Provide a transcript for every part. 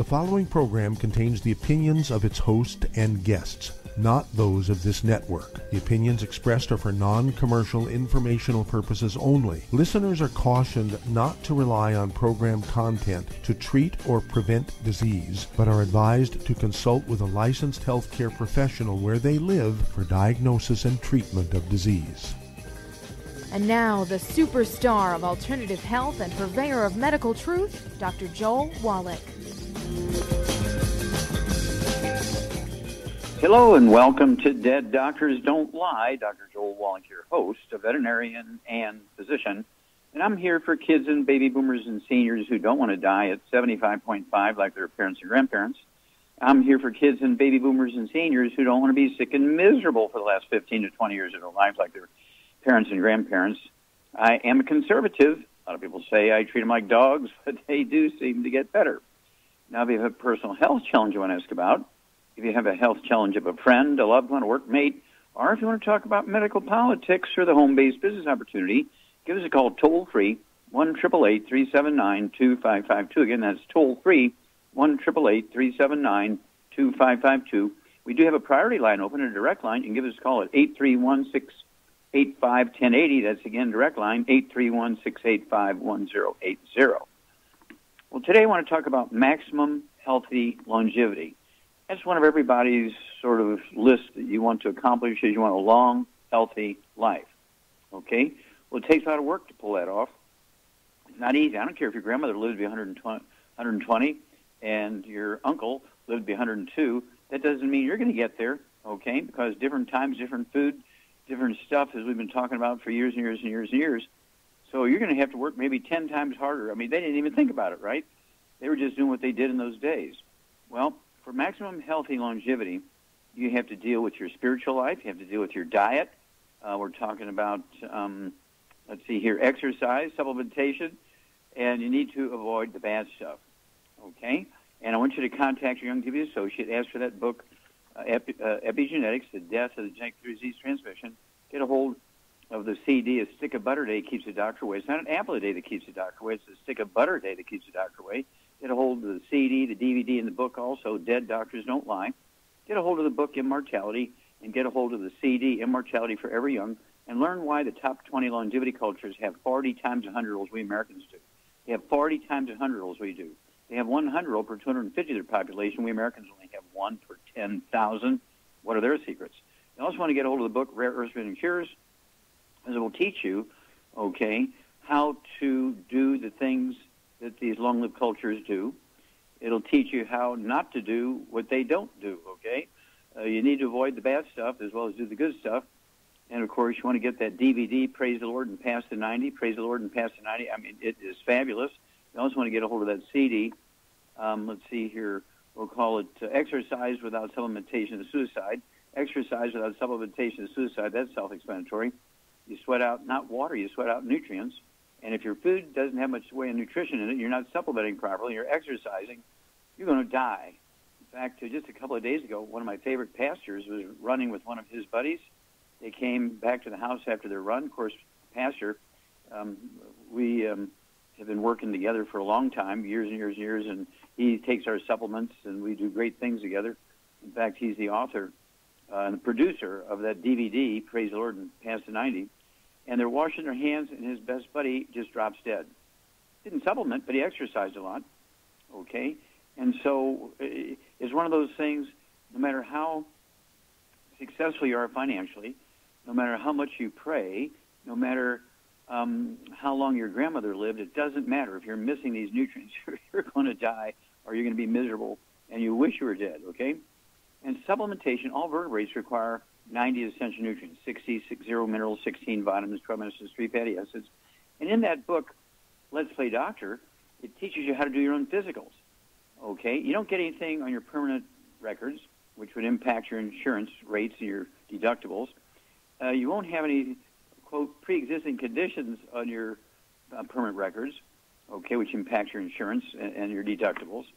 following program contains the opinions of its host and guests, not those of this network. The opinions expressed are for non-commercial informational purposes only. Listeners are cautioned not to rely on program content to treat or prevent disease, but are advised to consult with a licensed healthcare professional where they live for diagnosis and treatment of disease. And now, the superstar of alternative health and purveyor of medical truth, Dr. Joel Wallach. Hello and welcome to Dead Doctors Don't Lie. Dr. Joel Wallach, your host, a veterinarian and physician. And I'm here for kids and baby boomers and seniors who don't want to die at 75.5 like their parents and grandparents. I'm here for kids and baby boomers and seniors who don't want to be sick and miserable for the last 15 to 20 years of their life like their parents and grandparents. I am a conservative. A lot of people say I treat them like dogs, but they do seem to get better. Now, if you have a personal health challenge you want to ask about, if you have a health challenge of a friend, a loved one, a workmate, or if you want to talk about medical politics or the home-based business opportunity, give us a call toll-free, 1-888-379-2552. Again, that's toll-free, 1-888-379-2552. We do have a priority line open, a direct line. You can give us a call at 831-685-1080. That's, again, direct line, 831-685-1080. Well, today I want to talk about maximum healthy longevity. That's one of everybody's sort of list that you want to accomplish is you want a long, healthy life. Okay? Well, it takes a lot of work to pull that off. It's not easy. I don't care if your grandmother lived to be 120 and your uncle lived to be 102. That doesn't mean you're going to get there, okay? Because different times, different food, different stuff, as we've been talking about for years and years and years and years. So you're going to have to work maybe 10 times harder. I mean, they didn't even think about it, right? They were just doing what they did in those days. Well, for maximum healthy longevity, you have to deal with your spiritual life. You have to deal with your diet. We're talking about, let's see here, exercise, supplementation, and you need to avoid the bad stuff, okay? And I want you to contact your young TV associate, ask for that book, Epigenetics, The Death of the Genetic Disease Transmission. Get a hold of the CD, A Stick of Butter a Day Keeps the Doctor Away. It's not an apple a day that keeps the doctor away. It's a stick of butter a day that keeps the doctor away. Get a hold of the CD, the DVD, and the book also, Dead Doctors Don't Lie. Get a hold of the book, Immortality, and get a hold of the CD, Immortality Forever Young, and learn why the top 20 longevity cultures have 40 times 100-year-olds we Americans do. They have 40 times 100-year-olds we do. They have 100-year-old per 250 of their population. We Americans only have one per 10,000. What are their secrets? You also want to get a hold of the book, Rare Earths and Cures, as it will teach you, okay, how to do the things that these long-lived cultures do. It'll teach you how not to do what they don't do, okay? You need to avoid the bad stuff as well as do the good stuff. And, of course, you want to get that DVD, Praise the Lord and Pass the 90, Praise the Lord and Pass the 90. I mean, it is fabulous. You also want to get a hold of that CD. Let's see here. We'll call it Exercise Without Supplementation of Suicide. Exercise Without Supplementation of Suicide, that's self-explanatory. You sweat out not water, you sweat out nutrients. And if your food doesn't have much way of nutrition in it, you're not supplementing properly, you're exercising, you're going to die. In fact, just a couple of days ago, one of my favorite pastors was running with one of his buddies. They came back to the house after their run. Of course, pastor, we have been working together for a long time, years and years and years, and he takes our supplements, and we do great things together. In fact, he's the author and the producer of that DVD, Praise the Lord and Pass the 90. And they're washing their hands, and his best buddy just drops dead. Didn't supplement, but he exercised a lot, okay? And so it's one of those things, no matter how successful you are financially, no matter how much you pray, no matter how long your grandmother lived, it doesn't matter. If you're missing these nutrients, you're going to die or you're going to be miserable, and you wish you were dead, okay? And supplementation, all vertebrates require 90 essential nutrients, 60 minerals, 16 vitamins, 12 minerals, 3 fatty acids. And in that book, Let's Play Doctor, it teaches you how to do your own physicals, okay? You don't get anything on your permanent records, which would impact your insurance rates and your deductibles. You won't have any, quote, pre-existing conditions on your permanent records, okay, which impacts your insurance and your deductibles.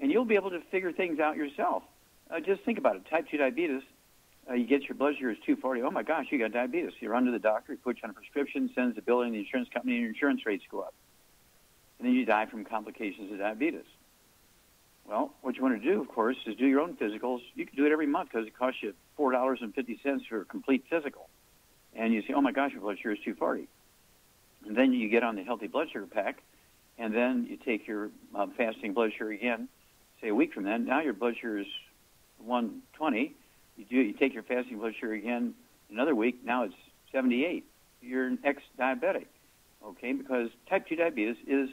And you'll be able to figure things out yourself. Just think about it. Type 2 diabetes, you get your blood sugar is 240. Oh, my gosh, you got diabetes. You run to the doctor, he puts you on a prescription, sends the bill in the insurance company, and your insurance rates go up. And then you die from complications of diabetes. Well, what you want to do, of course, is do your own physicals. You can do it every month because it costs you $4.50 for a complete physical. And you say, oh, my gosh, your blood sugar is 240. And then you get on the healthy blood sugar pack, and then you take your fasting blood sugar again, say a week from then. Now your blood sugar is 120. You take your fasting blood sugar again another week. Now it's 78. You're an ex-diabetic, okay, because type 2 diabetes is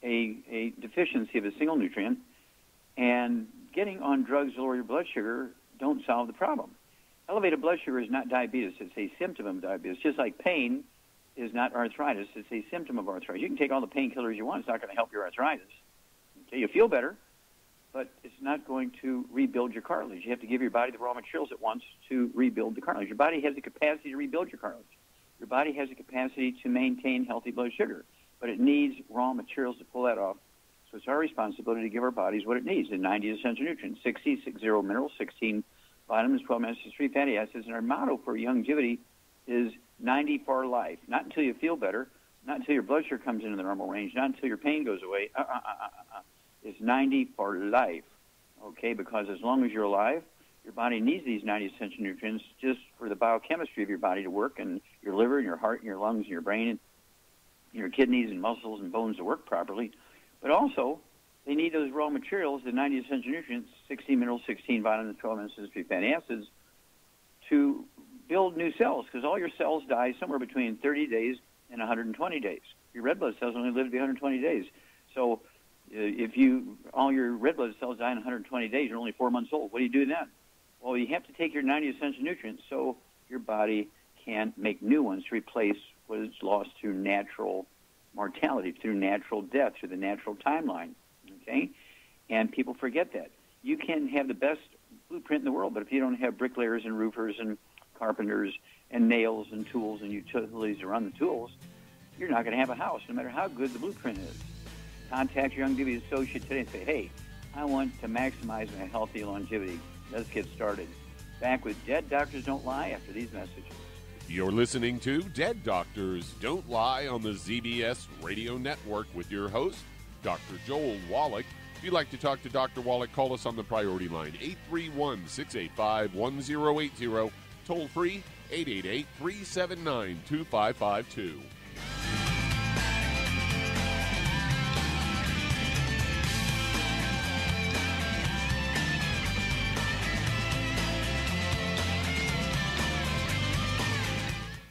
a deficiency of a single nutrient, and getting on drugs to lower your blood sugar don't solve the problem. Elevated blood sugar is not diabetes. It's a symptom of diabetes. Just like pain is not arthritis. It's a symptom of arthritis. You can take all the painkillers you want. It's not going to help your arthritis. Okay, you feel better, but it's not going to rebuild your cartilage. You have to give your body the raw materials it wants to rebuild the cartilage. Your body has the capacity to rebuild your cartilage. Your body has the capacity to maintain healthy blood sugar, but it needs raw materials to pull that off. So it's our responsibility to give our bodies what it needs, the 90 essential nutrients, 60 minerals, 16 vitamins, 12 acids, 3 fatty acids. And our motto for longevity is 90 for life. Not until you feel better, not until your blood sugar comes into the normal range, not until your pain goes away. It's 90 for life, okay? Because as long as you're alive, your body needs these 90 essential nutrients just for the biochemistry of your body to work, and your liver and your heart and your lungs and your brain and your kidneys and muscles and bones to work properly. But also, they need those raw materials, the 90 essential nutrients, 16 minerals, 16 vitamins, 12 acids, 3 fatty acids, to build new cells, because all your cells die somewhere between 30 days and 120 days. Your red blood cells only live to be 120 days. So if all your red blood cells die in 120 days, you're only 4 months old. What do you do then? Well, you have to take your 90 essential nutrients so your body can make new ones to replace what is lost through natural mortality, through natural death, through the natural timeline, okay? And people forget that. You can have the best blueprint in the world, but if you don't have bricklayers and roofers and carpenters and nails and tools and utilities to run the tools, you're not going to have a house, no matter how good the blueprint is. Contact your longevity associate today and say, hey, I want to maximize my healthy longevity. Let's get started. Back with Dead Doctors Don't Lie after these messages. You're listening to Dead Doctors Don't Lie on the ZBS Radio Network with your host, Dr. Joel Wallach. If you'd like to talk to Dr. Wallach, call us on the priority line, 831-685-1080, toll free, 888-379-2552.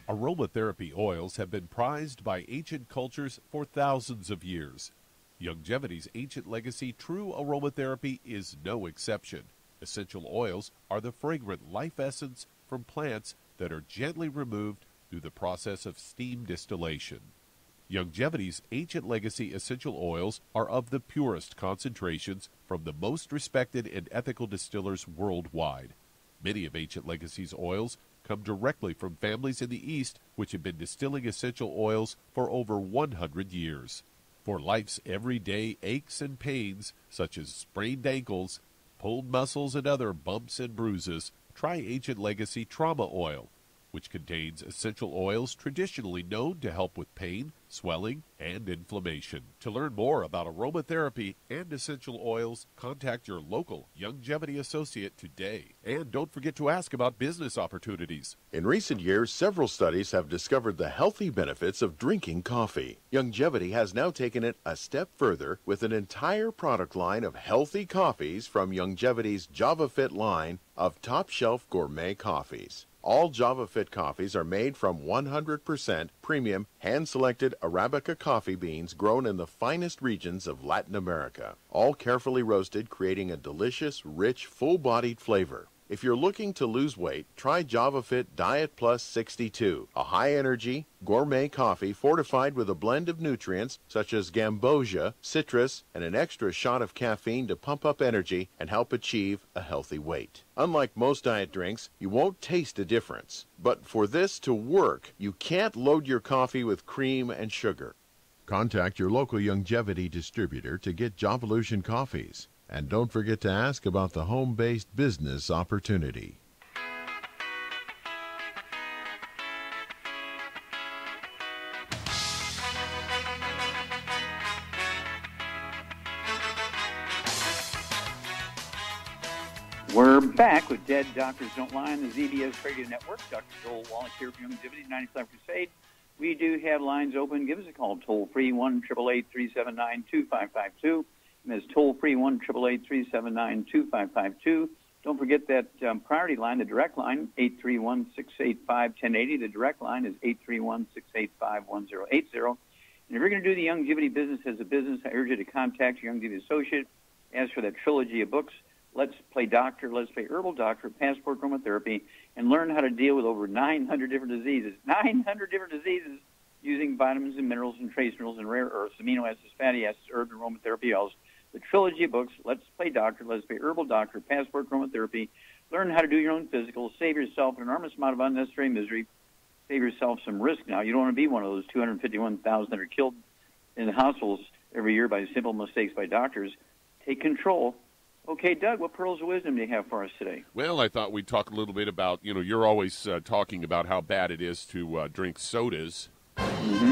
Aromatherapy oils have been prized by ancient cultures for thousands of years. Longevity's ancient legacy, true aromatherapy, is no exception. Essential oils are the fragrant life essence from plants that are gently removed through the process of steam distillation. Longevity's ancient legacy essential oils are of the purest concentrations from the most respected and ethical distillers worldwide. Many of Ancient Legacy's oils come directly from families in the East which have been distilling essential oils for over 100 years. For life's everyday aches and pains, such as sprained ankles, pulled muscles, and other bumps and bruises, try Ancient Legacy Trauma Oil, which contains essential oils traditionally known to help with pain, swelling, and inflammation. To learn more about aromatherapy and essential oils, contact your local Longevity associate today. And don't forget to ask about business opportunities. In recent years, several studies have discovered the healthy benefits of drinking coffee. Longevity has now taken it a step further with an entire product line of healthy coffees from Longevity's JavaFit line of top-shelf gourmet coffees. All JavaFit coffees are made from 100% premium, hand-selected Arabica coffee beans grown in the finest regions of Latin America, all carefully roasted, creating a delicious, rich, full-bodied flavor. If you're looking to lose weight, try JavaFit Diet Plus 62, a high-energy, gourmet coffee fortified with a blend of nutrients such as gambosia, citrus, and an extra shot of caffeine to pump up energy and help achieve a healthy weight. Unlike most diet drinks, you won't taste a difference. But for this to work, you can't load your coffee with cream and sugar. Contact your local Longevity distributor to get Javalution coffees. And don't forget to ask about the home-based business opportunity. We're back with Dead Doctors Don't Lie on the ZBS Radio Network. Dr. Joel Wallach here from Longevity 95 Crusade. We do have lines open. Give us a call, toll-free, 1-888-379-2552. That's toll-free, 1-888-379-2552. Don't forget that priority line, the direct line, 831-685-1080. The direct line is 831-685-1080. And if you're going to do the Longevity business as a business, I urge you to contact your Longevity associate. As for that trilogy of books, Let's Play Doctor, Let's Play Herbal Doctor, Passport Aromatherapy, and learn how to deal with over 900 different diseases. 900 different diseases using vitamins and minerals and trace minerals and rare earths, amino acids, fatty acids, herbs, and aromatherapy oils. The trilogy of books, Let's Play Doctor, Let's Play Herbal Doctor, Passport Aromatherapy. Learn how to do your own physical. Save yourself an enormous amount of unnecessary misery. Save yourself some risk now. You don't want to be one of those 251,000 that are killed in the hospitals every year by simple mistakes by doctors. Take control. Okay, Doug, what pearls of wisdom do you have for us today? Well, I thought we'd talk a little bit about, you're always talking about how bad it is to drink sodas. Mm-hmm.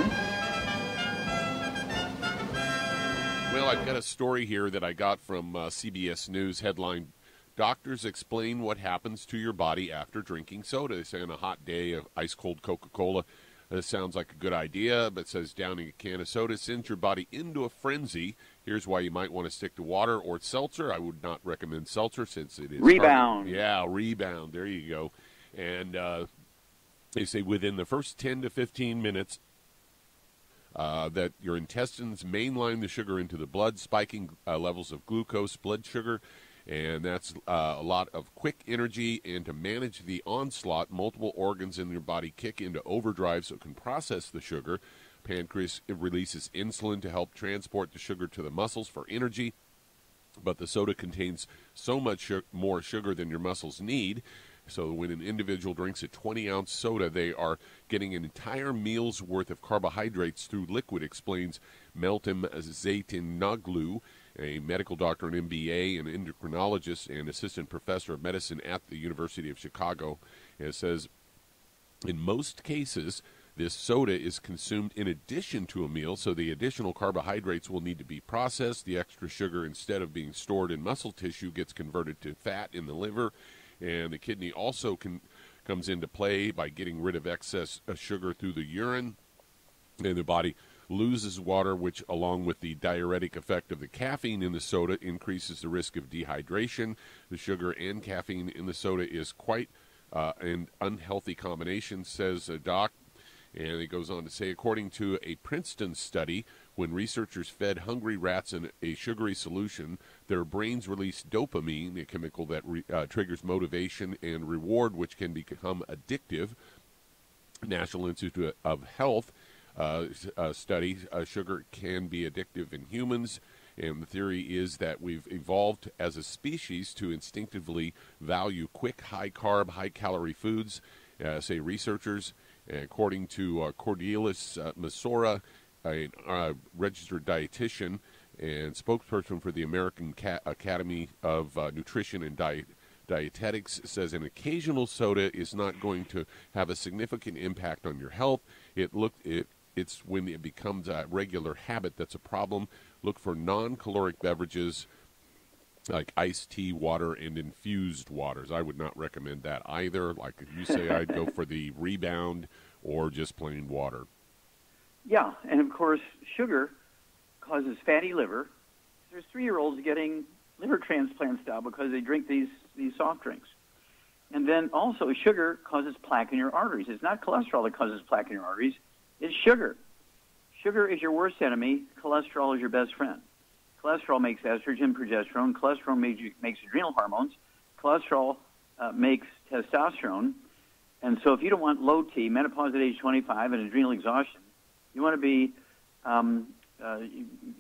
Well, I've got a story here that I got from CBS News headline, Doctors Explain What Happens to Your Body After Drinking Soda. They say on a hot day of ice-cold Coca-Cola, this sounds like a good idea, but it says downing a can of soda sends your body into a frenzy. Here's why you might want to stick to water or seltzer. I would not recommend seltzer since it is... Rebound. Rebound. There you go. And they say within the first 10 to 15 minutes that your intestines mainline the sugar into the blood, spiking levels of glucose, blood sugar, and that's a lot of quick energy. And to manage the onslaught, multiple organs in your body kick into overdrive so it can process the sugar. Pancreas releases insulin to help transport the sugar to the muscles for energy. But the soda contains so much more sugar than your muscles need. So when an individual drinks a 20-ounce soda, they are getting an entire meal's worth of carbohydrates through liquid, explains Meltem Zeytinoglu, a medical doctor, an MBA, an endocrinologist, and assistant professor of medicine at the University of Chicago. And it says, in most cases, this soda is consumed in addition to a meal, so the additional carbohydrates will need to be processed. The extra sugar, instead of being stored in muscle tissue, gets converted to fat in the liver. And the kidney also comes into play by getting rid of excess sugar through the urine. And the body loses water, which, along with the diuretic effect of the caffeine in the soda, increases the risk of dehydration. The sugar and caffeine in the soda is quite an unhealthy combination, says Doc. And it goes on to say, according to a Princeton study, when researchers fed hungry rats in a sugary solution, their brains released dopamine, a chemical that triggers motivation and reward, which can become addictive. National Institute of Health study, sugar can be addictive in humans. And the theory is that we've evolved as a species to instinctively value quick, high-carb, high-calorie foods, say researchers. According to Cordelis Masora, a registered dietitian and spokesperson for the American Academy of Nutrition and Dietetics, says an occasional soda is not going to have a significant impact on your health. It's when it becomes a regular habit that's a problem. Look for non-caloric beverages like iced tea, water, and infused waters. I would not recommend that either. Like you say, I'd go for the Rebound or just plain water. Yeah, and of course, sugar causes fatty liver. There's 3-year-olds getting liver transplants now because they drink these soft drinks. And then also, sugar causes plaque in your arteries. It's not cholesterol that causes plaque in your arteries. It's sugar. Sugar is your worst enemy. Cholesterol is your best friend. Cholesterol makes estrogen, progesterone. Cholesterol makes adrenal hormones. Cholesterol makes testosterone. And so if you don't want low T, menopause at age 25, and adrenal exhaustion, you want to be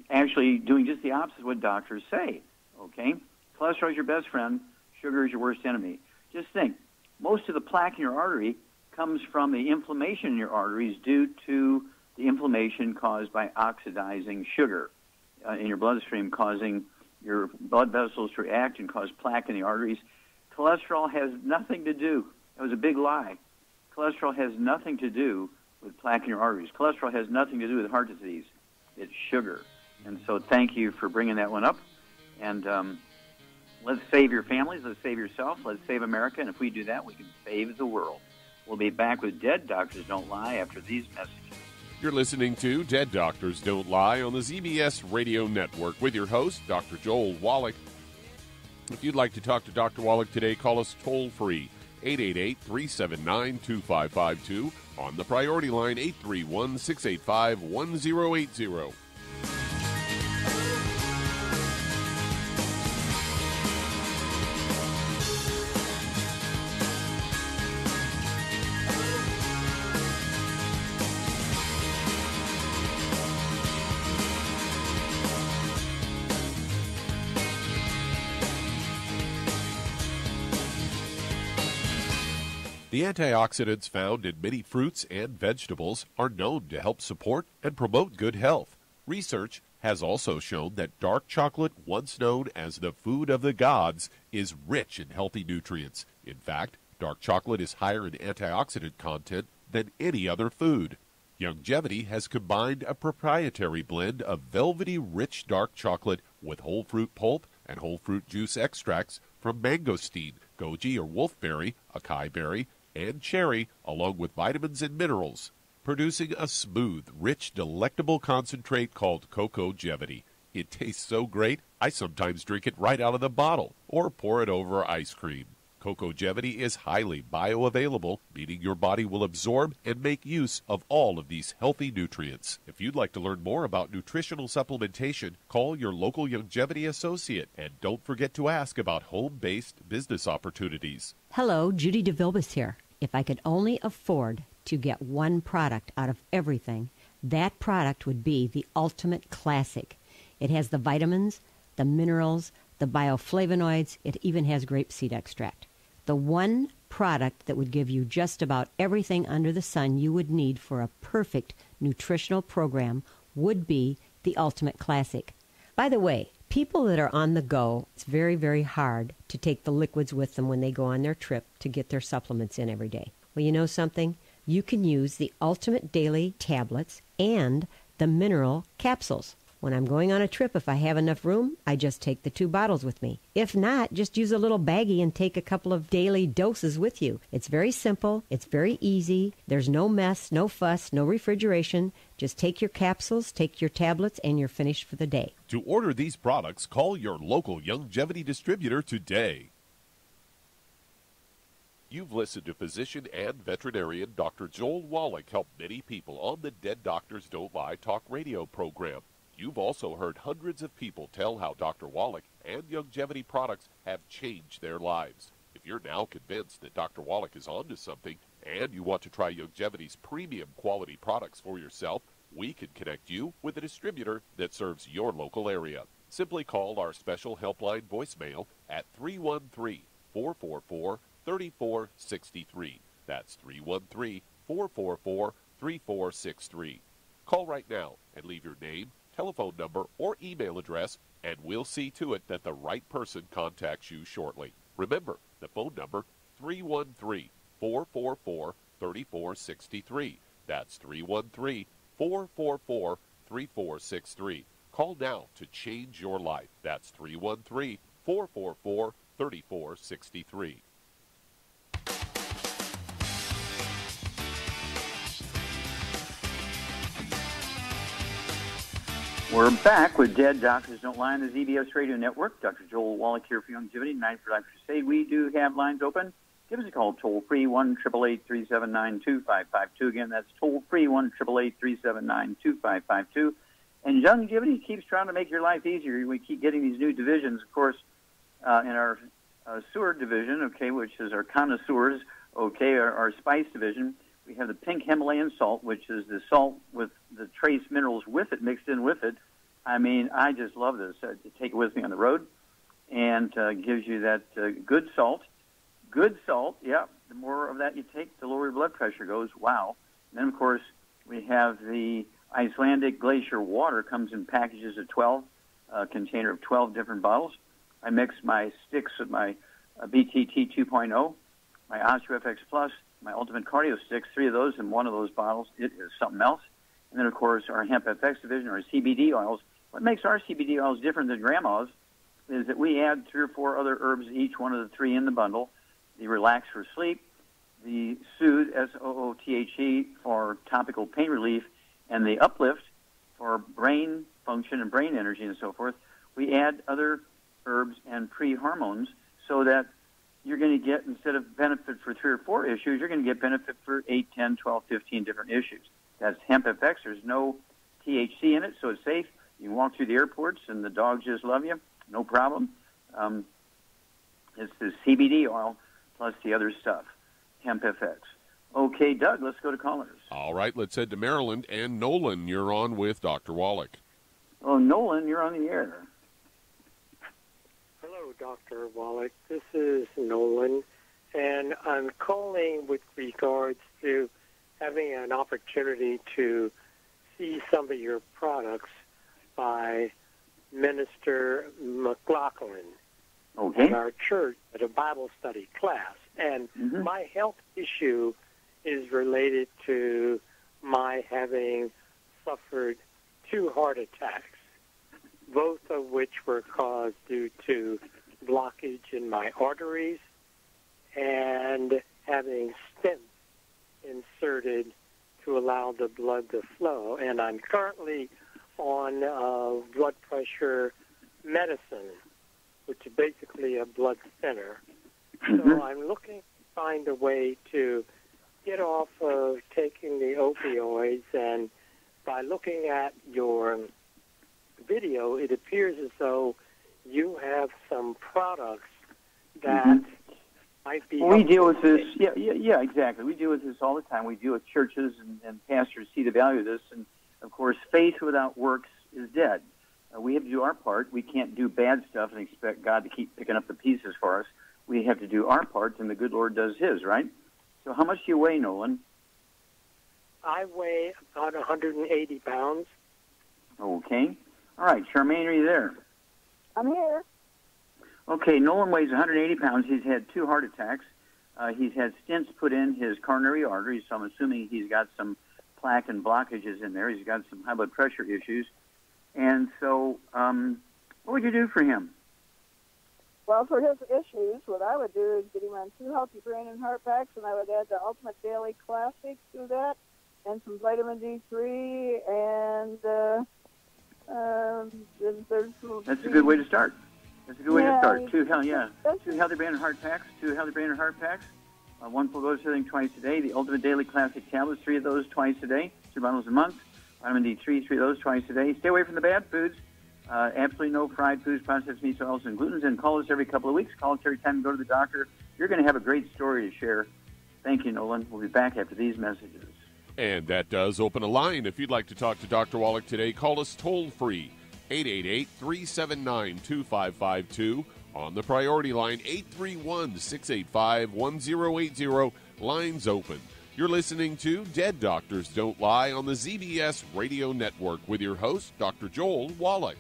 actually doing just the opposite of what doctors say, okay? Cholesterol is your best friend. Sugar is your worst enemy. Just think, most of the plaque in your artery comes from the inflammation in your arteries due to the inflammation caused by oxidizing sugar in your bloodstream, causing your blood vessels to react and cause plaque in the arteries. Cholesterol has nothing to do. That was a big lie. Cholesterol has nothing to do with plaque in your arteries. Cholesterol has nothing to do with heart disease. It's sugar. And so thank you for bringing that one up. And Let's save your families. Let's save yourself. Let's save America. And if we do that, we can save the world. We'll be back with Dead Doctors Don't Lie after these messages. You're listening to Dead Doctors Don't Lie on the ZBS Radio Network with your host, Dr. Joel Wallach. If you'd like to talk to Dr. Wallach today, call us toll-free, 888-379-2552, on the priority line, 831-685-1080. The antioxidants found in many fruits and vegetables are known to help support and promote good health. Research has also shown that dark chocolate, once known as the food of the gods, is rich in healthy nutrients. In fact, dark chocolate is higher in antioxidant content than any other food. Youngevity has combined a proprietary blend of velvety rich dark chocolate with whole fruit pulp and whole fruit juice extracts from mangosteen, goji or wolfberry, acai berry, and cherry, along with vitamins and minerals, producing a smooth, rich, delectable concentrate called Cocogevity. It tastes so great, I sometimes drink it right out of the bottle or pour it over ice cream. Cocogevity is highly bioavailable, meaning your body will absorb and make use of all of these healthy nutrients. If you'd like to learn more about nutritional supplementation, call your local Youngevity associate, and don't forget to ask about home-based business opportunities. Hello, Judy DeVilbus here. If I could only afford to get one product out of everything, that product would be the Ultimate Classic. It has the vitamins, the minerals, the bioflavonoids. It even has grapeseed extract. The one product that would give you just about everything under the sun you would need for a perfect nutritional program would be the Ultimate Classic. By the way, people that are on the go, it's very, very hard to take the liquids with them when they go on their trip to get their supplements in every day. Well, you know something? You can use the Ultimate Daily Tablets and the Mineral Capsules. When I'm going on a trip, if I have enough room, I just take the 2 bottles with me. If not, just use a little baggie and take a couple of daily doses with you. It's very simple. It's very easy. There's no mess, no fuss, no refrigeration. Just take your capsules, take your tablets, and you're finished for the day. To order these products, call your local Youngevity distributor today. You've listened to physician and veterinarian Dr. Joel Wallach help many people on the Dead Doctors Don't Lie talk radio program. You've also heard hundreds of people tell how Dr. Wallach and Youngevity products have changed their lives. If you're now convinced that Dr. Wallach is onto something and you want to try Youngevity's premium quality products for yourself, we can connect you with a distributor that serves your local area. Simply call our special helpline voicemail at 313-444-3463. That's 313-444-3463. Call right now and leave your name, telephone number, or email address, and we'll see to it that the right person contacts you shortly. Remember, the phone number, 313-444-3463. That's 313-444-3463. Call now to change your life. That's 313-444-3463. We're back with Dead Doctors Don't Lie on the ZBS Radio Network. Dr. Joel Wallach here for Youngevity, 9 for Dr. Crusade. We do have lines open. Give us a call, toll-free, 1-888-379-2552. Again, that's toll-free, 1-888-379-2552. And Youngevity keeps trying to make your life easier. We keep getting these new divisions, of course, in our sewer division, okay, which is our connoisseurs, okay, our spice division. We have the pink Himalayan salt, which is the salt with the trace minerals with it, mixed in with it. I mean, I just love this. To take it with me on the road, and gives you that good salt. Good salt, yeah. The more of that you take, the lower your blood pressure goes. Wow. And then, of course, we have the Icelandic glacier water. Comes in packages of 12, a container of 12 different bottles. I mix my sticks with my BTT 2.0, my OsteoFX Plus, my Ultimate Cardio Sticks, 3 of those in one of those bottles. It is something else. And then, of course, our Hemp FX division, our CBD oils. What makes our CBD oils different than grandma's is that we add 3 or 4 other herbs, each one of the 3 in the bundle. The Relax for sleep, the Soothe, S-O-O-T-H-E, for topical pain relief, and the Uplift for brain function and brain energy and so forth. We add other herbs and pre-hormones so that you're going to get, instead of benefit for 3 or 4 issues, you're going to get benefit for 8, 10, 12, 15 different issues. That's Hemp FX. There's no THC in it, so it's safe. You can walk through the airports and the dogs just love you. No problem. It's the CBD oil plus the other stuff, Hemp FX. Okay, Doug, let's go to callers. All right, let's head to Maryland. And Nolan, you're on with Dr. Wallach. Oh, Nolan, you're on the air. Hello, Dr. Wallach. This is Nolan, and I'm calling with regards to having an opportunity to see some of your products by Minister McLaughlin at our church at a Bible study class. And my health issue is related to my having suffered 2 heart attacks, both of which were caused due to blockage in my arteries and having stents inserted to allow the blood to flow. And I'm currently on blood pressure medicine, which is basically a blood thinner. So I'm looking to find a way to get off of taking the opioids, and by looking at your video, it appears as though you have some products that might be... We deal with this, yeah, exactly. We deal with this all the time. We deal with churches and pastors see the value of this, and of course, faith without works is dead. We have to do our part. We can't do bad stuff and expect God to keep picking up the pieces for us. We have to do our part, and the good Lord does his, right? So how much do you weigh, Nolan? I weigh about 180 pounds. Okay. All right, Charmaine, are you there? I'm here. Okay, Nolan weighs 180 pounds. He's had 2 heart attacks. He's had stents put in his coronary arteries, so I'm assuming he's got some plaque and blockages in there. He's got some high blood pressure issues. And so what would you do for him? Well, for his issues, what I would do is get him on 2 healthy brain and heart packs, and I would add the Ultimate Daily Classic to that, and some vitamin D3, and that's a good way to start. That's a good way to start. 2 healthy brain and heart packs. 2 healthy brain and heart packs. 1 full dose of everything twice a day. The Ultimate Daily Classic tablets, 3 of those twice a day. 2 bundles a month. Vitamin D3, 3 of those twice a day. Stay away from the bad foods. Absolutely no fried foods, processed meats, oils, and glutens. And call us every couple of weeks. Call us every time you go to the doctor. You're going to have a great story to share. Thank you, Nolan. We'll be back after these messages. And that does open a line. If you'd like to talk to Dr. Wallach today, call us toll-free, 888-379-2552. On the priority line, 831-685-1080. Lines open. You're listening to Dead Doctors Don't Lie on the ZBS Radio Network with your host, Dr. Joel Wallach.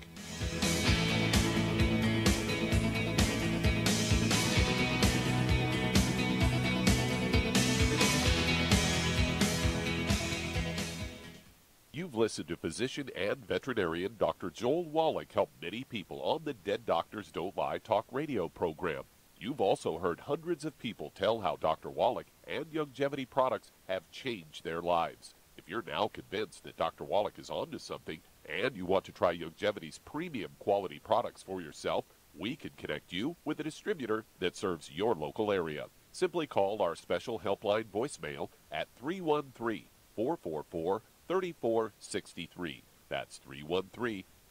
You've listened to physician and veterinarian Dr. Joel Wallach help many people on the Dead Doctors Don't Lie talk radio program. You've also heard hundreds of people tell how Dr. Wallach and Youngevity products have changed their lives. If you're now convinced that Dr. Wallach is onto something and you want to try Youngevity's premium quality products for yourself, we can connect you with a distributor that serves your local area. Simply call our special helpline voicemail at 313-444-3463. That's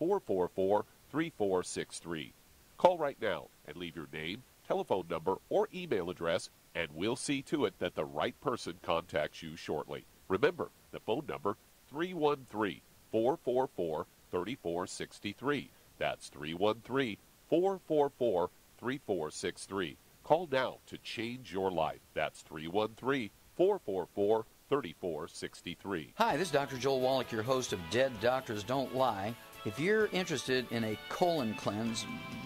313-444-3463. Call right now and leave your name, telephone number, or email address, and we'll see to it that the right person contacts you shortly. Remember, the phone number, 313-444-3463. That's 313-444-3463. Call now to change your life. That's 313-444-3463. Hi, this is Dr. Joel Wallach, your host of Dead Doctors Don't Lie. If you're interested in a colon cleanse,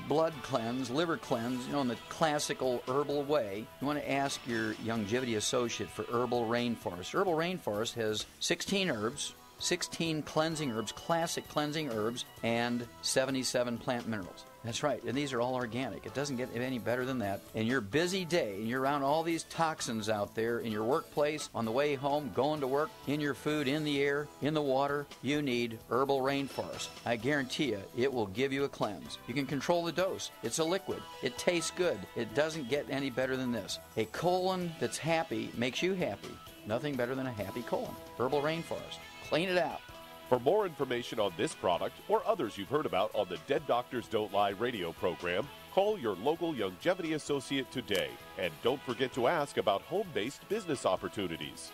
blood cleanse, liver cleanse, in the classical herbal way, you want to ask your Youngevity associate for Herbal Rainforest. Herbal Rainforest has 16 herbs, 16 cleansing herbs, classic cleansing herbs, and 77 plant minerals. That's right, and these are all organic. It doesn't get any better than that. In your busy day, and you're around all these toxins out there in your workplace, on the way home, going to work, in your food, in the air, in the water, you need Herbal Rainforest. I guarantee you, it will give you a cleanse. You can control the dose. It's a liquid. It tastes good. It doesn't get any better than this. A colon that's happy makes you happy. Nothing better than a happy colon. Herbal Rainforest. Clean it out. For more information on this product or others you've heard about on the Dead Doctors Don't Lie radio program, call your local Youngevity associate today. And don't forget to ask about home-based business opportunities.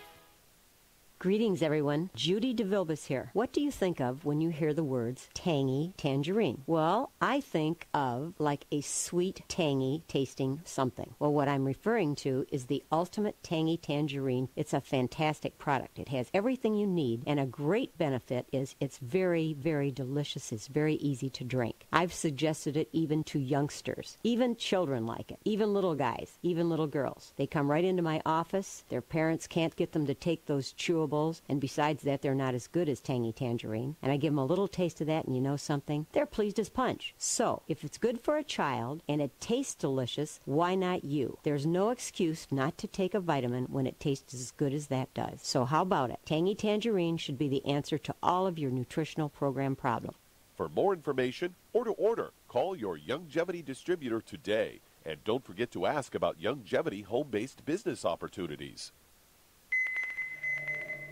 Greetings, everyone. Judy DeVilbus here. What do you think of when you hear the words tangy tangerine? Well, I think of like a sweet, tangy tasting something. Well, what I'm referring to is the Ultimate Tangy Tangerine. It's a fantastic product. It has everything you need, and a great benefit is it's very, very delicious. It's very easy to drink. I've suggested it even to youngsters. Even children like it. Even little guys. Even little girls. They come right into my office. Their parents can't get them to take those chewables, and besides that, they're not as good as Tangy Tangerine. And I give them a little taste of that, and you know something? They're pleased as punch. So, if it's good for a child and it tastes delicious, why not you? There's no excuse not to take a vitamin when it tastes as good as that does. So how about it? Tangy Tangerine should be the answer to all of your nutritional program problems. For more information or to order, call your Youngevity distributor today. And don't forget to ask about Youngevity home-based business opportunities.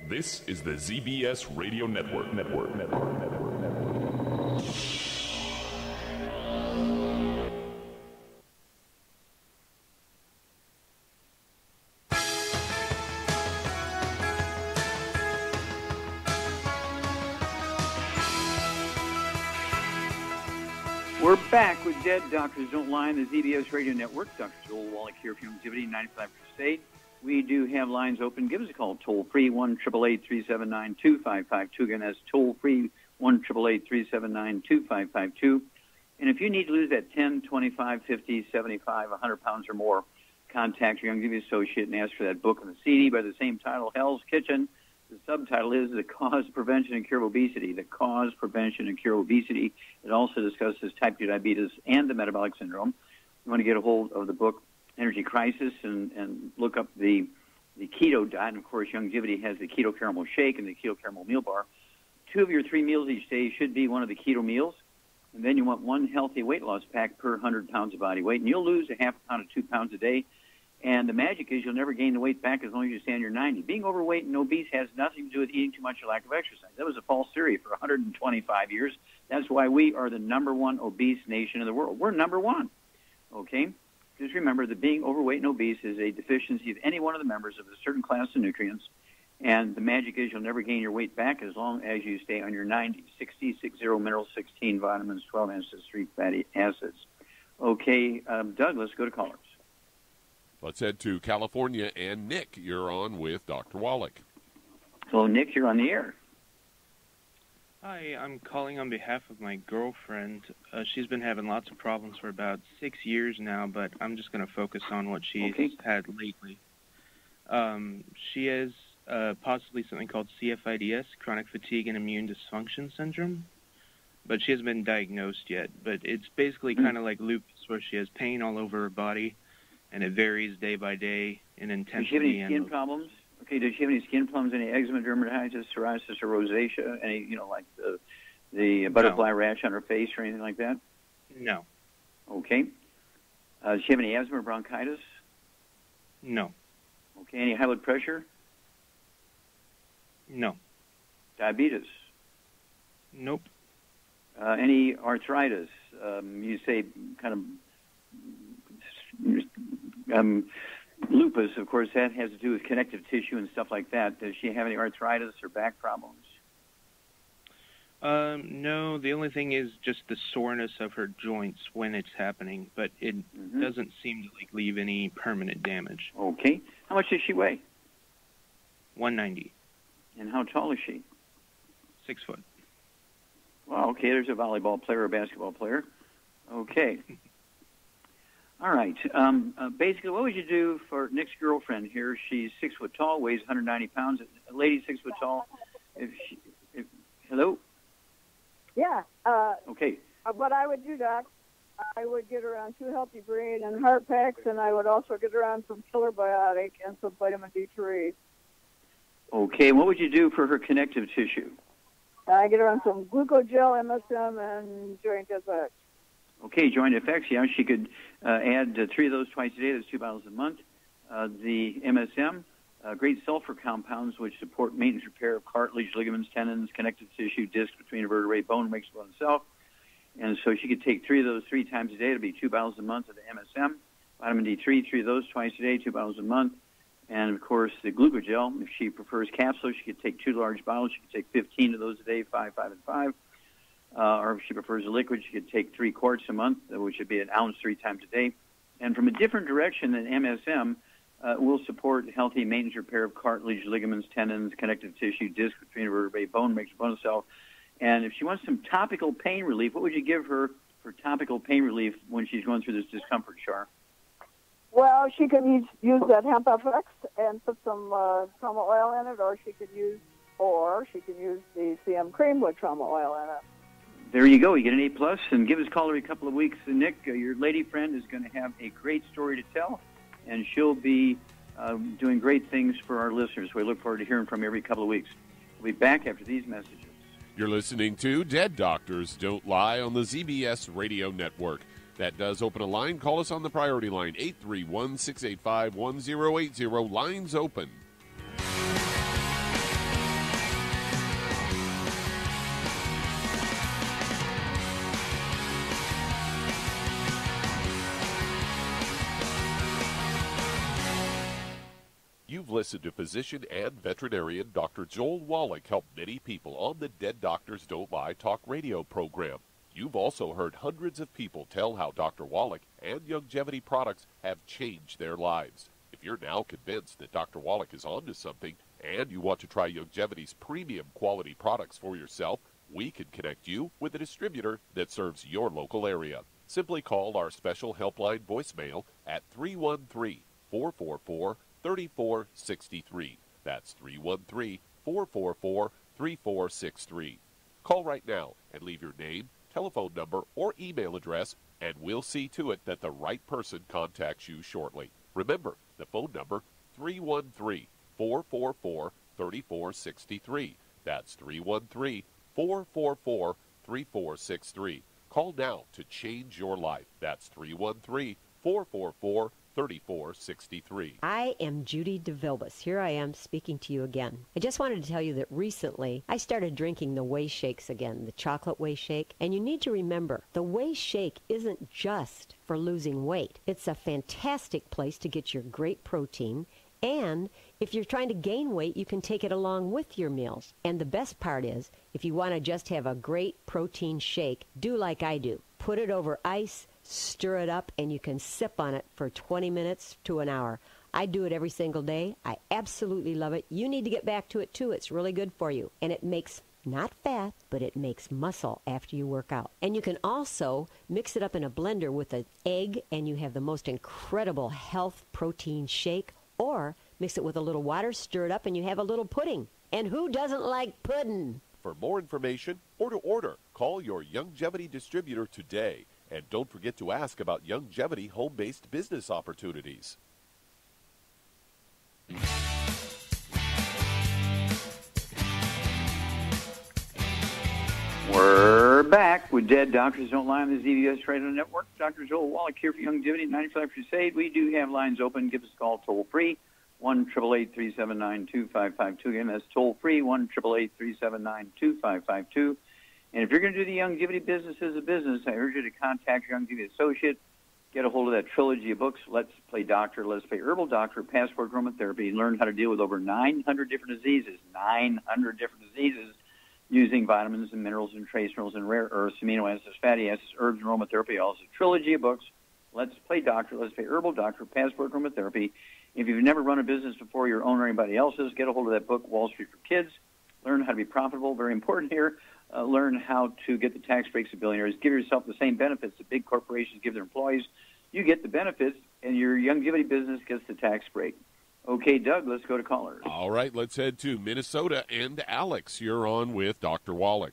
This is the ZBS Radio Network. We're back with Dead Doctors Don't Lie on the ZBS Radio Network. Dr. Joel Wallach here from Youngevity 95 Crusade. We do have lines open. Give us a call, toll-free, 1-888-379-2552. Again, that's toll-free, 1-888-379-2552. And if you need to lose that 10, 25, 50, 75, 100 pounds or more, contact your Youngevity associate and ask for that book and the CD by the same title, Hell's Kitchen. The subtitle is The Cause, Prevention, and Cure of Obesity. The Cause, Prevention, and Cure of Obesity. It also discusses type 2 diabetes and the metabolic syndrome. You want to get a hold of the book, Energy Crisis, and look up the keto diet. And, of course, Youngevity has the keto caramel shake and the keto caramel meal bar. 2 of your 3 meals each day should be one of the keto meals. And then you want 1 healthy weight loss pack per 100 pounds of body weight. And you'll lose a half pound to 2 pounds a day. And the magic is you'll never gain the weight back as long as you stay on your 90. Being overweight and obese has nothing to do with eating too much or lack of exercise. That was a false theory for 125 years. That's why we are the #1 obese nation in the world. We're #1, okay? Just remember that being overweight and obese is a deficiency of any one of the members of a certain class of nutrients, and the magic is you'll never gain your weight back as long as you stay on your 90. 60 minerals, 16 vitamins, 12 acids, 3 fatty acids. Okay, Doug, let's go to callers. Let's head to California, and Nick, you're on with Dr. Wallach. So, Nick, you're on the air. Hi, I'm calling on behalf of my girlfriend. She's been having lots of problems for about 6 years now, but I'm just going to focus on what she's had lately. She has possibly something called CFIDS, chronic fatigue and immune dysfunction syndrome, but she hasn't been diagnosed yet. But it's basically kind of like lupus, where she has pain all over her body, and it varies day by day in intensity. Does she have any skin problems? Okay, does she have any skin problems, any eczema, dermatitis, psoriasis, or rosacea, any, like the butterfly rash on her face or anything like that? No. Okay. Does she have any asthma or bronchitis? No. Okay, any high blood pressure? No. Diabetes? Nope. Any arthritis? You say kind of lupus, of course, that has to do with connective tissue and stuff like that. Does she have any arthritis or back problems? No, the only thing is just the soreness of her joints when it's happening, but it doesn't seem to leave any permanent damage. Okay. How much does she weigh? 190. And how tall is she? 6 foot. Well, okay, there's a volleyball player or a basketball player. Okay. All right. Basically, what would you do for Nick's girlfriend here? She's 6 foot tall, weighs 190 pounds. A lady 6 foot tall. Hello? Yeah. Okay. What I would do, Doc, I would get her on 2 healthy brain and heart packs, and I would also get her on some killer biotic and some vitamin D3. Okay, what would you do for her connective tissue? I get her on some glucogel, MSM, and Joint FX. Okay, Joint FX, yeah, she could add 3 of those twice a day. That's 2 bottles a month. The MSM, great sulfur compounds which support maintenance repair of cartilage, ligaments, tendons, connective tissue, discs between the vertebrae, bone makes bone itself. And so she could take 3 of those 3 times a day. It would be 2 bottles a month of the MSM. Vitamin D3, 3 of those twice a day, 2 bottles a month. And, of course, the glucogel, if she prefers capsules, she could take 2 large bottles. She could take 15 of those a day, 5, 5, and 5. Or if she prefers a liquid, she could take 3 quarts a month, which would be an ounce 3 times a day. And from a different direction than MSM, will support healthy maintenance repair of cartilage, ligaments, tendons, connective tissue, disc between vertebrae, bone makes bone itself. And if she wants some topical pain relief, what would you give her for topical pain relief when she's going through this discomfort, Char? Well, she could use that hemp FX and put some trauma oil in it, or she could use the CM cream with trauma oil in it. There you go. You get an A+, and give us a call every couple of weeks. And Nick, your lady friend is going to have a great story to tell, and she'll be doing great things for our listeners. We look forward to hearing from you every couple of weeks. We'll be back after these messages. You're listening to Dead Doctors Don't Lie on the ZBS Radio Network. That does open a line. Call us on the priority line, 831-685-1080. Lines open. You've listened to physician and veterinarian Dr. Joel Wallach help many people on the Dead Doctors Don't Lie talk radio program. You've also heard hundreds of people tell how Dr. Wallach and Youngevity products have changed their lives. If you're now convinced that Dr. Wallach is onto something and you want to try Youngevity's premium quality products for yourself, we can connect you with a distributor that serves your local area. Simply call our special helpline voicemail at 313-444-3463. That's 313-444-3463. Call right now and leave your name, telephone number, or email address, and we'll see to it that the right person contacts you shortly. Remember, the phone number, 313-444-3463. That's 313-444-3463. Call now to change your life. That's 313-444-3463. 3463. I am Judy DeVilbus. Here I am speaking to you again. I just wanted to tell you that recently I started drinking the Whey Shakes again, the chocolate Whey Shake. And you need to remember, the Whey Shake isn't just for losing weight. It's a fantastic place to get your great protein. And if you're trying to gain weight, you can take it along with your meals. And the best part is, if you want to just have a great protein shake, do like I do. Put it over ice, stir it up, and you can sip on it for 20 minutes to an hour. I do it every single day. I absolutely love it. You need to get back to it, too. It's really good for you. And it makes not fat, but it makes muscle after you work out. And you can also mix it up in a blender with an egg, and you have the most incredible health protein shake. Or mix it with a little water, stir it up, and you have a little pudding. And who doesn't like pudding? For more information or to order, call your Youngevity distributor today. And don't forget to ask about Youngevity home-based business opportunities. We're back with Dead Doctors Don't Lie on the ZBS Radio Network. Dr. Joel Wallach here for Youngevity 95 Crusade. We do have lines open. Give us a call toll-free, 1-888-379-2552. Again, that's toll-free, 1-888-379-2552. And if you're going to do the Youngevity business as a business, I urge you to contact your Youngevity associate. Get a hold of that trilogy of books, Let's Play Doctor, Let's Play Herbal Doctor, Passport Aromatherapy, and learn how to deal with over 900 different diseases, using vitamins and minerals and trace minerals and rare earths, amino acids, fatty acids, herbs, and aromatherapy. Also, a trilogy of books, Let's Play Doctor, Let's Play Herbal Doctor, Passport Aromatherapy. If you've never run a business before, your own or anybody else's, get a hold of that book, Wall Street for Kids. Learn how to be profitable, very important here. Learn how to get the tax breaks of billionaires. Give yourself the same benefits that big corporations give their employees. You get the benefits, and your Youngevity business gets the tax break. Okay, Doug, let's go to callers. All right, let's head to Minnesota. And Alex, you're on with Dr. Wallach.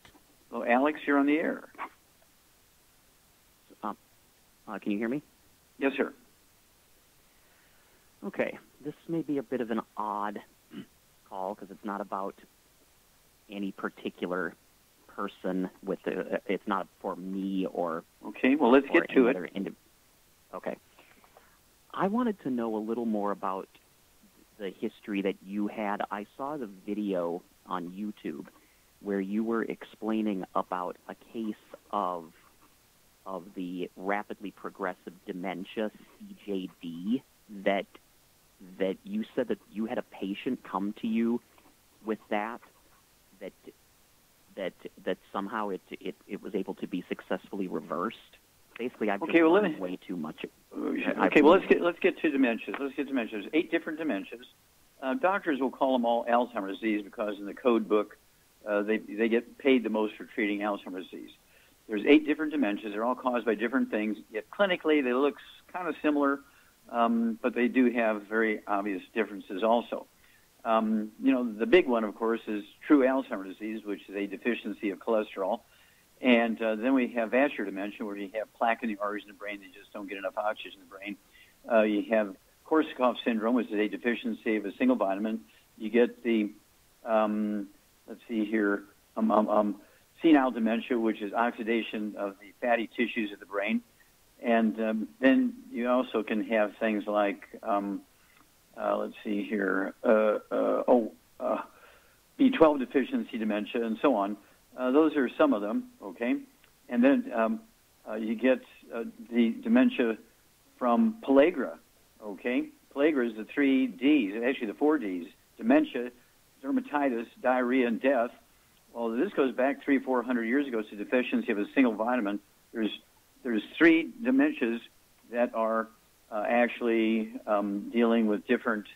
Well, Alex, you're on the air. Can you hear me? Yes, sir. Okay. This may be a bit of an odd call because it's not about any particular person it's not for me or... Okay, well, let's get to it. Okay. I wanted to know a little more about the history that you had. I saw the video on YouTube where you were explaining about a case of the rapidly progressive dementia, CJD, that you said that you had a patient come to you with that somehow it was able to be successfully reversed. Basically, I've just learned way too much. Okay, well, let's get to dementias. There's 8 different dementias. Doctors will call them all Alzheimer's disease because in the code book they get paid the most for treating Alzheimer's disease. There's 8 different dementias. They're all caused by different things. Yet clinically, they look kind of similar, but they do have very obvious differences also. The big one, of course, is true Alzheimer's disease, which is a deficiency of cholesterol. And then we have vascular dementia, where you have plaque in the arteries in the brain. They just don't get enough oxygen in the brain. You have Korsakoff syndrome, which is a deficiency of a single vitamin. You get the, senile dementia, which is oxidation of the fatty tissues of the brain. And then you also can have things like, B12 deficiency dementia and so on. Those are some of them, okay? And then you get the dementia from pellagra, okay? Pellagra is the 3 Ds, actually the 4 Ds, dementia, dermatitis, diarrhea, and death. Well, this goes back 300-400 years ago. It's a deficiency of a single vitamin. There's 3 dementias that are actually dealing with different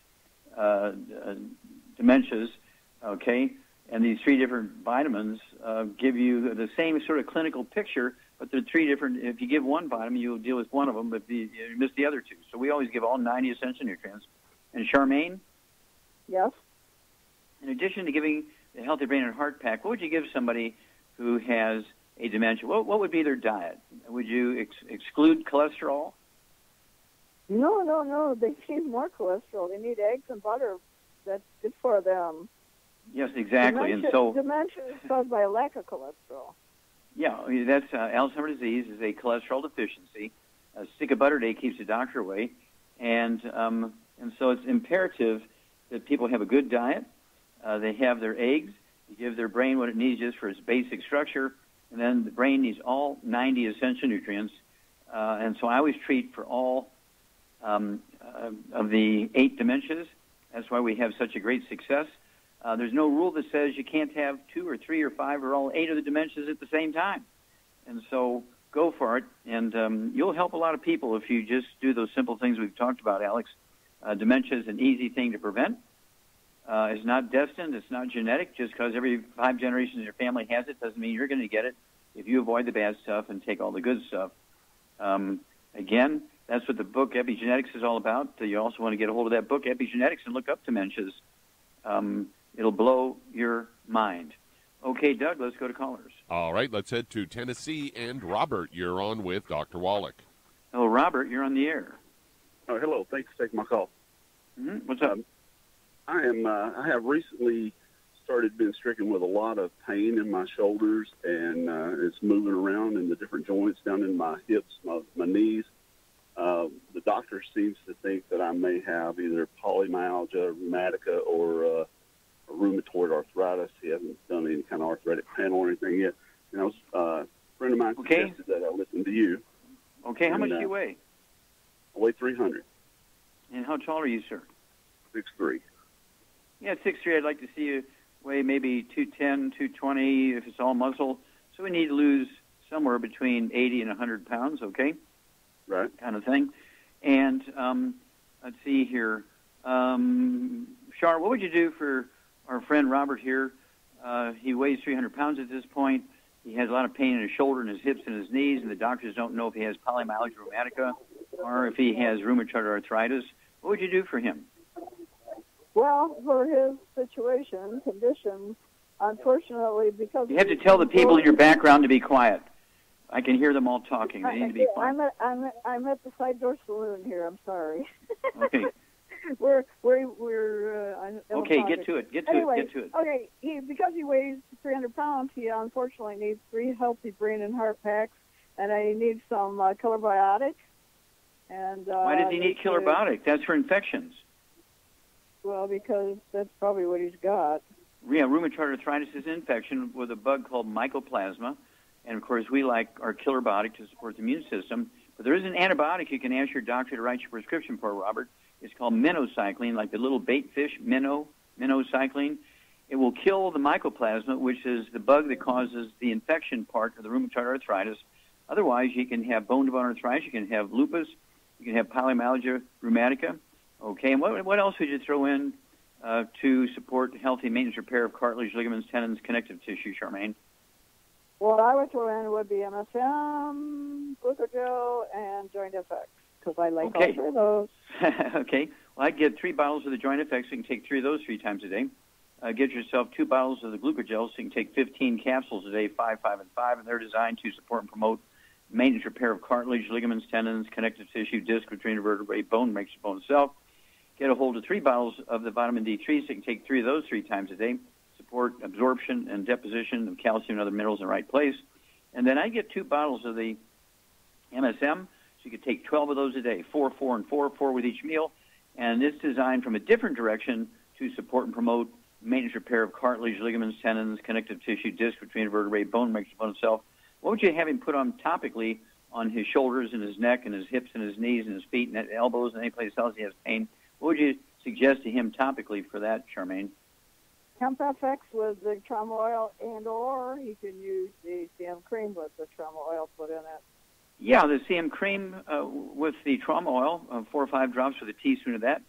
dementias, okay? And these 3 different vitamins give you the same sort of clinical picture, but they're 3 different. If you give one vitamin, you'll deal with one of them, but you miss the other 2. So we always give all 90 essential nutrients. And Charmaine? Yes? In addition to giving the Healthy Brain and Heart Pack, what would you give somebody who has a dementia? What would be their diet? Would you exclude cholesterol? No. They need more cholesterol. They need eggs and butter. That's good for them. Yes, exactly. Dementia is caused by a lack of cholesterol. Yeah, that's Alzheimer's disease is a cholesterol deficiency. A stick of butter a day keeps the doctor away, and so it's imperative that people have a good diet. They have their eggs. You give their brain what it needs just for its basic structure, and then the brain needs all 90 essential nutrients. And so I always treat for all of the 8 dementias. That's why we have such a great success. There's no rule that says you can't have 2 or 3 or 5 or all 8 of the dementias at the same time. And so go for it, and you'll help a lot of people if you just do those simple things we've talked about, Alex. Dementia is an easy thing to prevent. It's not destined. It's not genetic. Just because every 5 generations in your family has it doesn't mean you're going to get it if you avoid the bad stuff and take all the good stuff. Again, that's what the book Epigenetics is all about. You also want to get a hold of that book, Epigenetics, and look up dementias. It'll blow your mind. Okay, Doug, let's go to callers. All right, let's head to Tennessee. And Robert, you're on with Dr. Wallach. Hello, Robert. You're on the air. Oh, hello. Thanks for taking my call. Mm-hmm. What's up? I have recently started being stricken with a lot of pain in my shoulders, and it's moving around in the different joints down in my hips, my knees. The doctor seems to think that I may have either polymyalgia rheumatica or rheumatoid arthritis. He hasn't done any kind of arthritic panel or anything yet. And a friend of mine suggested that I listen to you. Okay, how much do you weigh? I weigh 300. And how tall are you, sir? 6'3". Yeah, at 6'3", I'd like to see you weigh maybe 210, 220 if it's all muscle. So we need to lose somewhere between 80 and 100 pounds, okay? Right. Kind of thing. And let's see here. Char, what would you do for our friend Robert here? He weighs 300 pounds at this point. He has a lot of pain in his shoulder and his hips and his knees, and the doctors don't know if he has polymyalgia rheumatica or if he has rheumatoid arthritis. What would you do for him? Well, for his situation, condition, unfortunately, because... You have to tell the people in your background to be quiet. I can hear them all talking. They need to be quiet. I'm at the side door saloon here. I'm sorry. Okay. we're okay. Get to it. Anyway, Get to it. Okay. Because he weighs 300 pounds, he unfortunately needs 3 healthy brain and heart packs, and I need some killer biotic. And why does he need killer biotic? That's for infections. Well, because that's probably what he's got. Yeah, rheumatoid arthritis is an infection with a bug called mycoplasma. And, of course, we like our killer biotic to support the immune system. But there is an antibiotic you can ask your doctor to write your prescription for, Robert. It's called minocycline, like the little bait fish, minocycline. It will kill the mycoplasma, which is the bug that causes the infection part of the rheumatoid arthritis. Otherwise, you can have bone-to-bone arthritis, you can have lupus, you can have polymyalgia rheumatica. Okay, and what else would you throw in to support healthy maintenance repair of cartilage, ligaments, tendons, connective tissue, Charmaine? What I would throw in would be MSM, glucogel, and Joint FX, because I like all 3 of those. Okay. Well, I'd get 3 bottles of the Joint FX, so you can take 3 of those 3 times a day. Get yourself 2 bottles of the glucogel, so you can take 15 capsules a day, 5, 5, and 5, and they're designed to support and promote maintenance repair of cartilage, ligaments, tendons, connective tissue, disc, between vertebrae, bone makes your bone itself. Get a hold of 3 bottles of the vitamin D3, so you can take 3 of those 3 times a day. Support absorption and deposition of calcium and other minerals in the right place. And then I get 2 bottles of the MSM, so you could take 12 of those a day, 4, 4, and 4, 4 with each meal. And it's designed from a different direction to support and promote maintenance repair of cartilage, ligaments, tendons, connective tissue, disc, between vertebrae, bone makes your bone itself. What would you have him put on topically on his shoulders and his neck and his hips and his knees and his feet and elbows and any place else he has pain? What would you suggest to him topically for that, Charmaine? Hemp FX with the trauma oil, or he can use the CM cream with the trauma oil put in it. Yeah, the CM cream with the trauma oil, 4 or 5 drops with a teaspoon of that.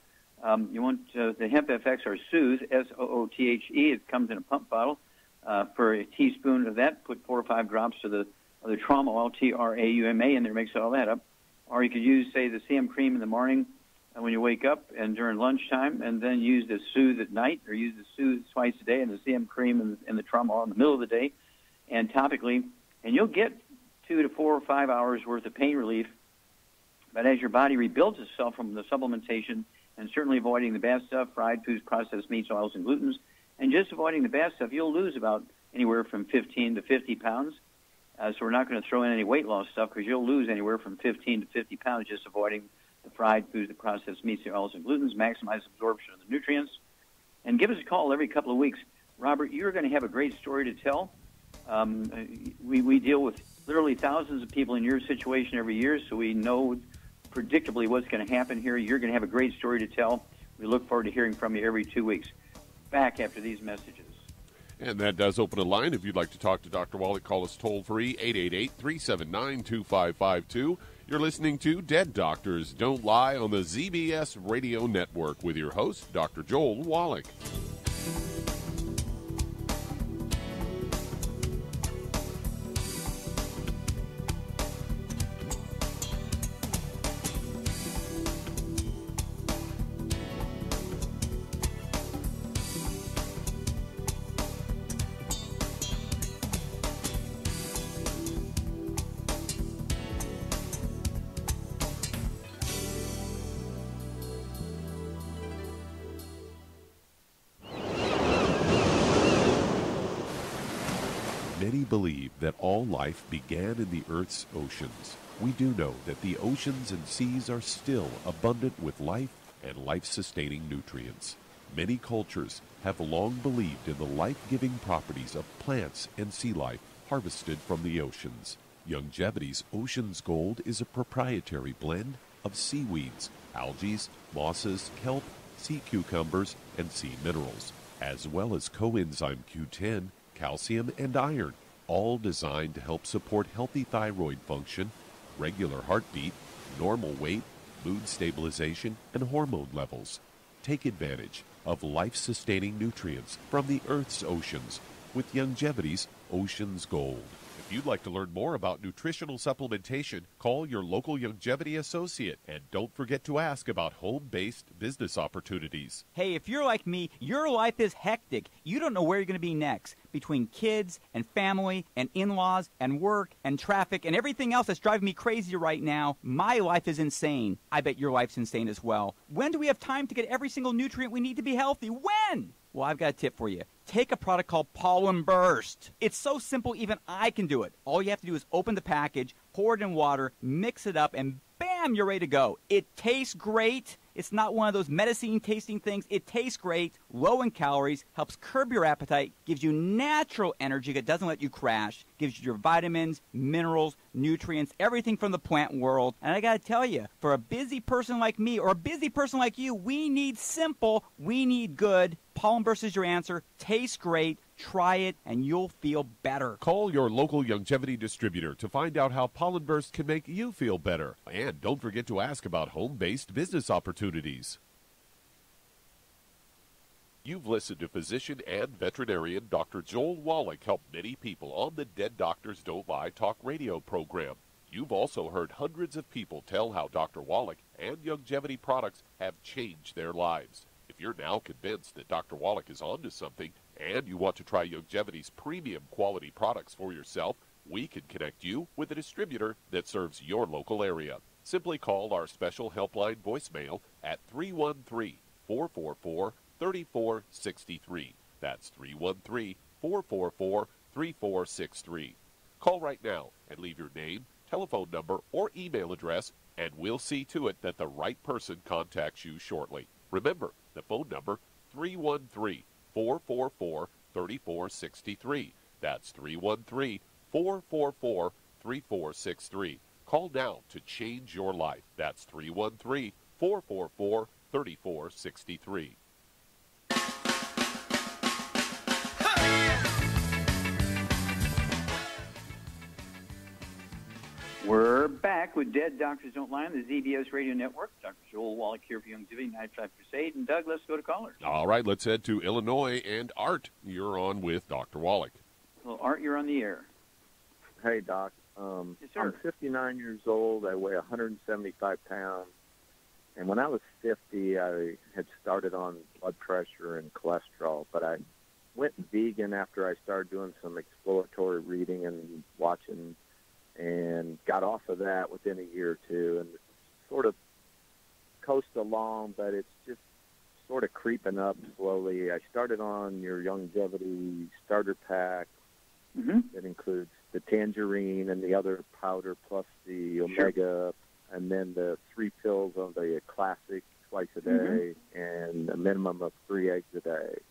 You want the Hemp FX or Soothe, S-O-O-T-H-E. It comes in a pump bottle. For a teaspoon of that, put 4 or 5 drops of the trauma oil, T-R-A-U-M-A, in there, mix all that up. Or you could use, say, the CM cream in the morning when you wake up and during lunchtime, and then use the Soothe at night, or use the Soothe twice a day and the CM cream and the trauma oil in the middle of the day, and topically, and you'll get 2 to 4 or 5 hours worth of pain relief. But as your body rebuilds itself from the supplementation, and certainly avoiding the bad stuff, fried foods, processed meats, oils, and glutens, and just avoiding the bad stuff, you'll lose about anywhere from 15 to 50 pounds. So we're not going to throw in any weight loss stuff, because you'll lose anywhere from 15 to 50 pounds just avoiding the fried foods, the processed meats, the oils, and glutens, maximize absorption of the nutrients. And give us a call every couple of weeks. Robert, you're going to have a great story to tell. We deal with literally thousands of people in your situation every year, so we know predictably what's going to happen here. You're going to have a great story to tell. We look forward to hearing from you every 2 weeks. Back after these messages. And that does open a line. If you'd like to talk to Dr. Wallach, call us toll-free, 888-379-2552. You're listening to Dead Doctors Don't Lie on the ZBS Radio Network with your host, Dr. Joel Wallach. Many believe that all life began in the Earth's oceans. We do know that the oceans and seas are still abundant with life and life-sustaining nutrients. Many cultures have long believed in the life-giving properties of plants and sea life harvested from the oceans. Youngevity's Ocean's Gold is a proprietary blend of seaweeds, algae, mosses, kelp, sea cucumbers, and sea minerals, as well as coenzyme Q10, calcium, and iron, all designed to help support healthy thyroid function, regular heartbeat, normal weight, mood stabilization, and hormone levels. Take advantage of life-sustaining nutrients from the Earth's oceans with Youngevity's Ocean's Gold. If you'd like to learn more about nutritional supplementation, call your local Youngevity associate, and don't forget to ask about home-based business opportunities. Hey, if you're like me, your life is hectic. You don't know where you're going to be next. Between kids and family and in-laws and work and traffic and everything else that's driving me crazy right now, my life is insane. I bet your life's insane as well. When do we have time to get every single nutrient we need to be healthy? When? Well, I've got a tip for you. Take a product called Pollen Burst. It's so simple, even I can do it. All you have to do is open the package, pour it in water, mix it up, and bam, you're ready to go. It tastes great. It's not one of those medicine-tasting things. It tastes great, low in calories, helps curb your appetite, gives you natural energy that doesn't let you crash, gives you your vitamins, minerals, nutrients, everything from the plant world. And I got to tell you, for a busy person like me or a busy person like you, we need simple, we need good. Pollen Burst is your answer. Tastes great. Try it, and you'll feel better. Call your local Youngevity distributor to find out how Pollen Burst can make you feel better. And don't forget to ask about home-based business opportunities. You've listened to physician and veterinarian Dr. Joel Wallach help many people on the Dead Doctors Don't Lie talk radio program. You've also heard hundreds of people tell how Dr. Wallach and Youngevity products have changed their lives. If you're now convinced that Dr. Wallach is onto something and you want to try Youngevity's premium quality products for yourself, we can connect you with a distributor that serves your local area. Simply call our special helpline voicemail at 313-444-3463. That's 313-444-3463. Call right now and leave your name, telephone number, or email address, and we'll see to it that the right person contacts you shortly. Remember, the phone number, 313-444-3463. That's 313-444-3463. Call now to change your life. That's 313-444-3463. We're back with Dead Doctors Don't Lie on the ZBS Radio Network. Dr. Joel Wallach here for Youngevity 95 Crusade. And Doug, let's go to callers. All right, let's head to Illinois. And Art, you're on with Dr. Wallach. Well, Art, you're on the air. Hey, Doc. Yes, sir. I'm 59 years old. I weigh 175 pounds. And when I was 50, I had started on blood pressure and cholesterol. But I went vegan after I started doing some exploratory reading and watching, and got off of that within a year or two, and sort of coast along, but it's just sort of creeping up slowly. I started on your Youngevity starter pack that includes the tangerine and the other powder plus the omega, and then the 3 pills of the classic twice a day, and a minimum of 3 eggs a day.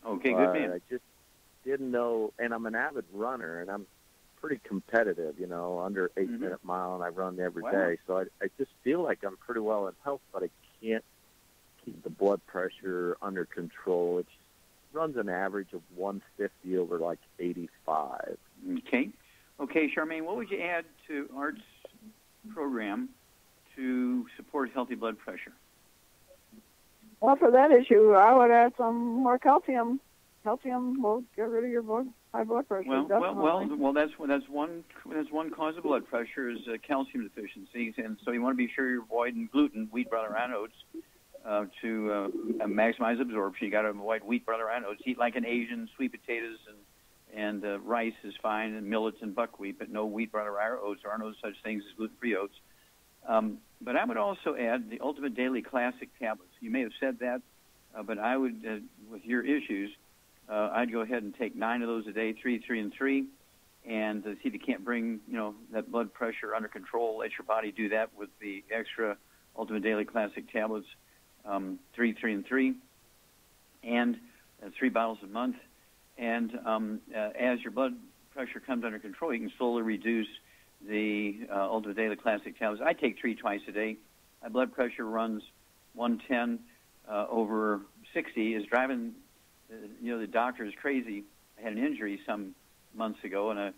Okay, good man. I just didn't know, and I'm an avid runner, and I'm pretty competitive, you know, under 8-minute mile, and I run every day. So I just feel like I'm pretty well in health, but I can't keep the blood pressure under control. It runs an average of 150 over like 85. Okay. Okay, Charmaine, what would you add to Art's program to support healthy blood pressure? Well, for that issue, I would add some more calcium. Calcium will get rid of your high blood pressure. Well, that's one cause of blood pressure is calcium deficiencies, and so you want to be sure you're avoiding gluten, wheat, brown, or oats, to maximize absorption. You got to avoid wheat, brown, or oats. Eat like an Asian. Sweet potatoes and rice is fine, and millets and buckwheat, but no wheat, brown, or oats. There are no such things as gluten-free oats. But I would also add the Ultimate Daily Classic tablets. You may have said that, but I would, with your issues, I'd go ahead and take 9 of those a day, 3, 3, and 3, and see if you can't bring, that blood pressure under control. Let your body do that with the extra Ultimate Daily Classic tablets, 3, 3, and 3, and 3 bottles a month. And as your blood pressure comes under control, you can slowly reduce the Ultimate Daily Classic tablets. I take 3 twice a day. My blood pressure runs 110 over 60. Is driving, the doctor is crazy. I had an injury some months ago, and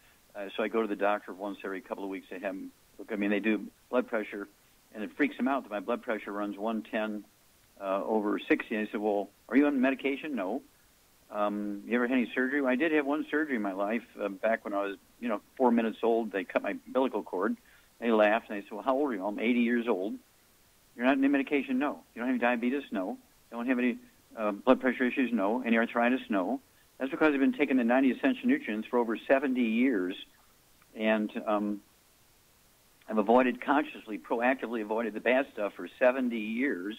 so I go to the doctor once every couple of weeks to have him look. I mean, they do blood pressure, and it freaks him out that my blood pressure runs 110 over 60. And I said, well, are you on medication? No. You ever had any surgery? Well, I did have one surgery in my life back when I was, 4 minutes old. They cut my umbilical cord. They laughed, and they said, well, how old are you? I'm 80 years old. You're not on any medication? No. You don't have any diabetes? No. Don't have any blood pressure issues? No. Any arthritis? No. That's because I've been taking the 90 essential nutrients for over 70 years, and I've consciously, proactively avoided the bad stuff for 70 years,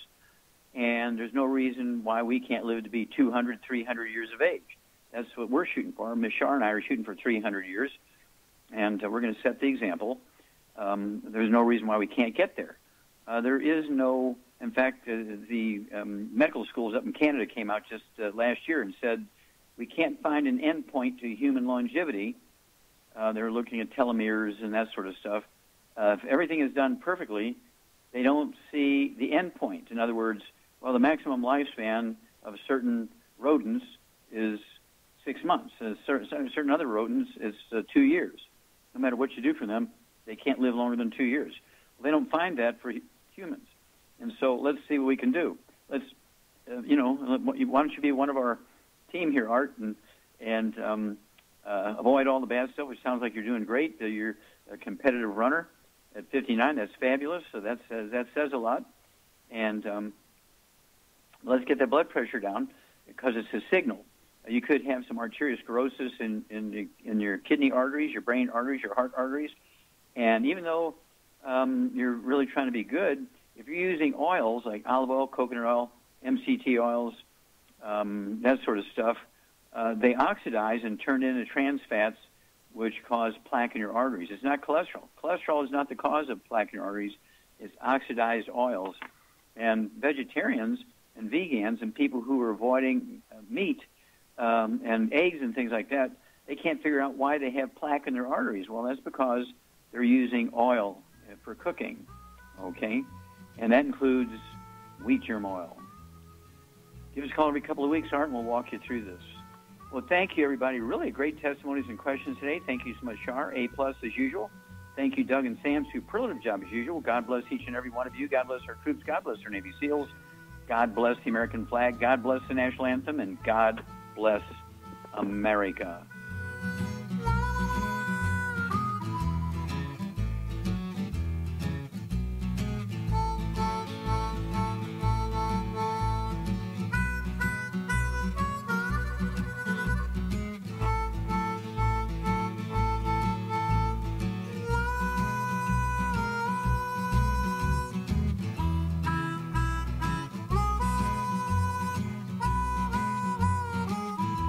and there's no reason why we can't live to be 200, 300 years of age. That's what we're shooting for. Ms. Shar and I are shooting for 300 years, and we're going to set the example. There's no reason why we can't get there. There is no, in fact, the medical schools up in Canada came out just last year and said we can't find an end point to human longevity. They're looking at telomeres and that sort of stuff. If everything is done perfectly, they don't see the end point. In other words, well, the maximum lifespan of certain rodents is 6 months. Certain other rodents is 2 years. No matter what you do for them, they can't live longer than 2 years. Well, they don't find that for humans. And so let's see what we can do. Let's, why don't you be one of our team here, Art, and avoid all the bad stuff, which sounds like you're doing great. You're a competitive runner at 59. That's fabulous. So that says a lot. And let's get that blood pressure down because it's a signal. You could have some arteriosclerosis in your kidney arteries, your brain arteries, your heart arteries. And even though you're really trying to be good, if you're using oils like olive oil, coconut oil, MCT oils, that sort of stuff, they oxidize and turn into trans fats, which cause plaque in your arteries. It's not cholesterol. Cholesterol is not the cause of plaque in your arteries. It's oxidized oils. And vegetarians and vegans and people who are avoiding meat and eggs and things like that, they can't figure out why they have plaque in their arteries. Well, that's because they're using oil for cooking, okay? And that includes wheat germ oil. Give us a call every couple of weeks, Art, and we'll walk you through this. Well, thank you, everybody. Really great testimonies and questions today. Thank you so much, Shar. A+ as usual. Thank you, Doug and Sam. Superlative job as usual. God bless each and every one of you. God bless our troops. God bless our Navy SEALs. God bless the American flag. God bless the national anthem. And God bless America.